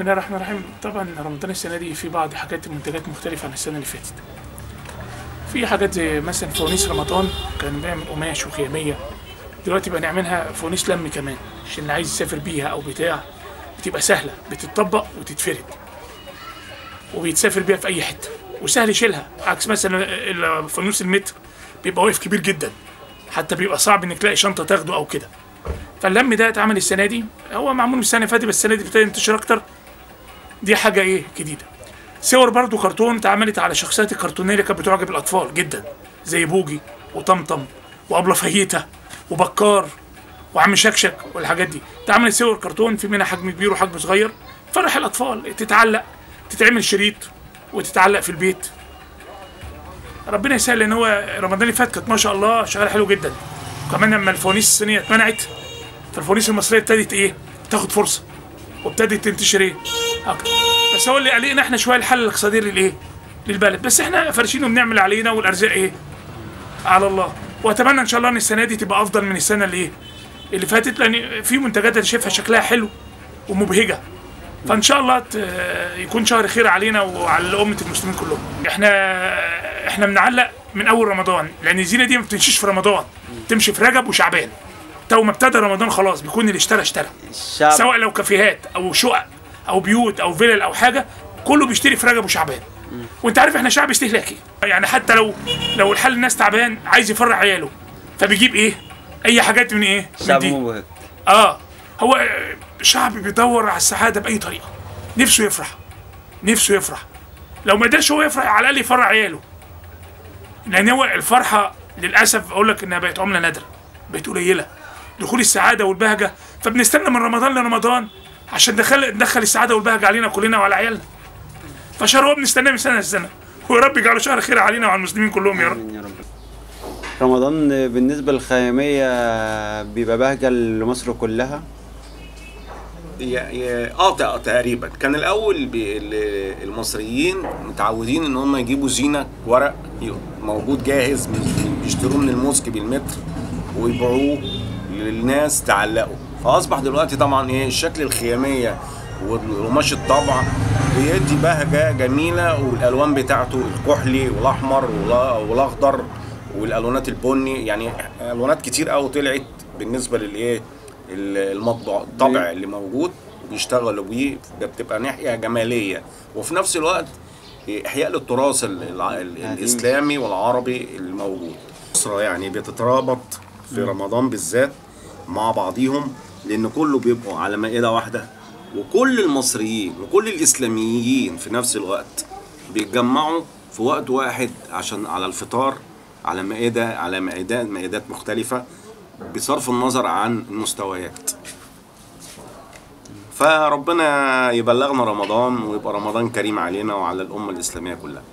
الله الرحمن الرحيم. طبعا رمضان السنه دي في بعض حاجات منتجات مختلفه عن السنه اللي فاتت. في حاجات زي مثلا فوانيس رمضان كان بنعمل قماش وخياميه، دلوقتي بقى نعملها فوانيس لم كمان عشان اللي عايز يسافر بيها او بتاع بتبقى سهله، بتتطبق وتتفرد وبيتسافر بيها في اي حته وسهل يشيلها، عكس مثلا فانوس المتر بيبقى واقف كبير جدا، حتى بيبقى صعب انك تلاقي شنطه تاخده او كده. فاللم ده اتعمل السنه دي، هو معمول من السنه اللي فاتت بس السنه دي ابتدى ينتشر اكتر. دي حاجه ايه جديده. صور برضو كرتون اتعملت على شخصيات الكرتونيه اللي كانت بتعجب الاطفال جدا، زي بوجي وطمطم وابله فهيته وبكار وعم شكشك والحاجات دي. اتعملت صور كرتون في منها حجم كبير وحجم صغير، فرح الاطفال، تتعلق، تتعمل شريط وتتعلق في البيت. ربنا يسهل، لان هو رمضان اللي فات كانت ما شاء الله شغاله حلو جدا. وكمان لما الفوانيس الصينيه اتمنعت فالفوانيس المصريه ابتدت ايه؟ تاخد فرصه وابتدت تنتشر ايه؟ اكتر. بس هو اللي قلقنا احنا شويه الحل الاقتصادي للايه؟ للبلد، بس احنا فارشين وبنعمل علينا والارزاق ايه؟ على الله. واتمنى ان شاء الله ان السنه دي تبقى افضل من السنه اللي ايه؟ اللي فاتت، لان في منتجات انا شايفها شكلها حلو ومبهجه. فان شاء الله يكون شهر خير علينا وعلى امه المسلمين كلهم. احنا بنعلق من اول رمضان، لان الزينه دي ما بتمشيش في رمضان، تمشي في رجب وشعبان. تو ما ابتدى رمضان خلاص بيكون اللي اشترى سواء لو كافيهات او شقق او بيوت او فيلل او حاجه، كله بيشتري في رجب وشعبان. وانت عارف احنا شعب استهلاكي، يعني حتى لو الحال الناس تعبان عايز يفرح عياله فبيجيب ايه؟ اي حاجات من ايه؟ من دي. هو شعب بيدور على السعاده باي طريقه، نفسه يفرح. لو ما قدرش هو يفرح على الاقل يفرح عياله، لان هو الفرحه للاسف اقول لك انها بقت عمله نادره، بقت قليله. دخول السعاده والبهجه، فبنستنى من رمضان لرمضان عشان ندخل السعاده والبهجه علينا كلنا وعلى عيالنا. فشهر هو بنستناه من سنه لسنه، ويا رب يجعله شهر خير علينا وعلى المسلمين كلهم يا رب. رمضان بالنسبه للخياميه بيبقى بهجه لمصر كلها. تقريبا كان الاول المصريين متعودين ان هم يجيبوا زينه ورق موجود جاهز، بيشتروه من الموسك بالمتر ويبيعوه للناس تعلقوا. فاصبح دلوقتي طبعا الشكل الخياميه وقماش الطبع بيدي بهجه جميله، والالوان بتاعته الكحلي والاحمر والاخضر والالوانات البني، يعني الوانات كتير قوي طلعت بالنسبه المطبع الطبع اللي موجود وبيشتغلوا بيه. ده بتبقى ناحيه جماليه وفي نفس الوقت احياء للتراث الاسلامي والعربي الموجود. الاسره يعني بتترابط في رمضان بالذات مع بعضيهم، لان كله بيبقوا على مائده واحده، وكل المصريين وكل الاسلاميين في نفس الوقت بيتجمعوا في وقت واحد عشان على الفطار على مائدات مختلفه بصرف النظر عن المستويات. فربنا يبلغنا رمضان ويبقى رمضان كريم علينا وعلى الأمة الإسلامية كلها.